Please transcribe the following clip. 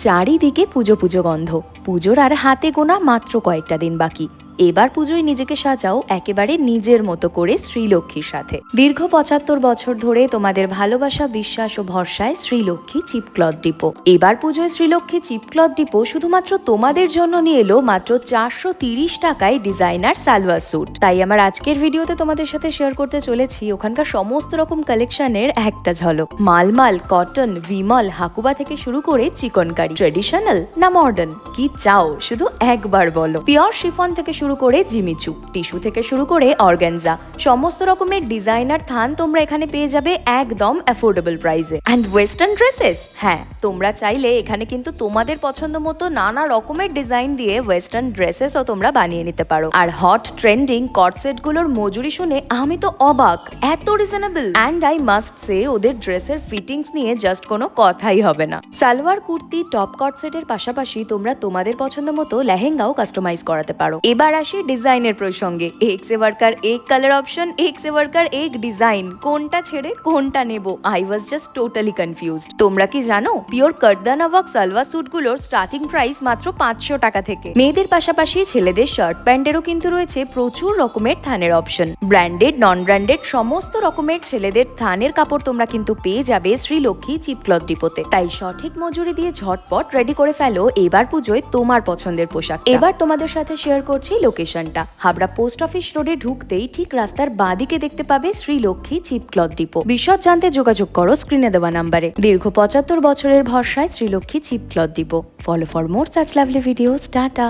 চারিদিকে পুজো পুজো গন্ধ। পুজোর আর হাতে গোনা মাত্র কয়েকটা দিন বাকি। এবার পুজোয় নিজেকে সাজাও একেবারে নিজের মতো করে শ্রীলক্ষ্মীর সাথে। দীর্ঘ ৭৫ বছর ধরে তোমাদের ভালোবাসা, বিশ্বাস ও ভরসায় শ্রীলক্ষ্মী চিপ ক্লথ ডিপো। এবার পুজোয় শ্রীলক্ষ্মী চিপ ক্লথ ডিপো শুধুমাত্র তোমাদের জন্য নিয়ে এলো মাত্র 430 টাকায় ডিজাইনার সালোয়ার স্যুট। তাই আমার আজকের ভিডিওতে তোমাদের সাথে শেয়ার করতে চলেছি ওখানকার সমস্ত রকম কালেকশনের একটা ঝলক। মালমাল, কটন, ভিমল, হাকুবা থেকে শুরু করে চিকনকারি, ট্রেডিশনাল না মডার্ন, কি চাও শুধু একবার বলো। পিওর শিফন থেকে শুরু করে জিমিচু, টিস্যু থেকে শুরু করে অর্গানজা, সমস্ত রকমের ডিজাইনার থান তোমরা এখানে পেয়ে যাবে একদম অ্যাফোর্ডেবল প্রাইসে। অ্যান্ড ওয়েস্টার্ন ড্রেসেস, হ্যাঁ তোমরা চাইলে এখানে কিন্তু তোমাদের পছন্দ মতো নানা রকমের ডিজাইন দিয়ে ওয়েস্টার্ন ড্রেসেসও তোমরা বানিয়ে নিতে পারো। আর হট ট্রেন্ডিং কটসেট গুলোর মজুরি শুনে আমি তো অবাক, এত reasonable. And I must say ওদের ড্রেসের ফিটিংস নিয়ে জাস্ট কোনো কথাই হবে না। সালোয়ার, কুর্তি, টপ কটসেটের পাশাপাশি তোমরা তোমাদের পছন্দ মতো লেহেঙ্গাও কাস্টমাইজ করাতে পারো। এবার আসি ডিজাইনের প্রসঙ্গে। এক সে ওয়ার্কার এক কালার অপশন, এক সে ওয়ার্কার এক ডিজাইন, কোনটা ছেড়ে কোনটা নেব? I was just totally confused. তোমরা কি জানো পিওর কারদানা ওয়ার্ক সালোয়ার স্যুট গুলোর স্টার্টিং প্রাইস মাত্র 500 টাকা থেকে। মেয়েদের পাশাপাশি ছেলেদের শার্ট প্যান্টেরও কিন্তু রয়েছে প্রচুর রকমের থানের অপশন। ব্র্যান্ডেড, নন ব্র্যান্ডেড সমস্ত রকমের ছেলেদের থানের কাপড় তোমরা কিন্তু পেয়ে যাবে শ্রীলক্ষ্মী চিপ ক্লথ ডিপোতে। তাই সঠিক মজুরি দিয়ে ঝটপট রেডি করে ফেলো এবার পুজোয় তোমার পছন্দের পোশাক। এবার তোমাদের সাথে শেয়ার করছি লোকেশনটা। হাবড়া পোস্ট অফিস রোডে ঢুকতেই ঠিক রাস্তার বাঁদিকে দেখতে পাবে শ্রীলক্ষ্মী চিপ ক্লথ ডিপো। বিশদ জানতে যোগাযোগ করো স্ক্রিনে দেওয়া নাম্বারে। দীর্ঘ ৭৫ বছরের ভরসায় Srilakshmi cheap cloth depot. Follow for more such lovely videos. Tata.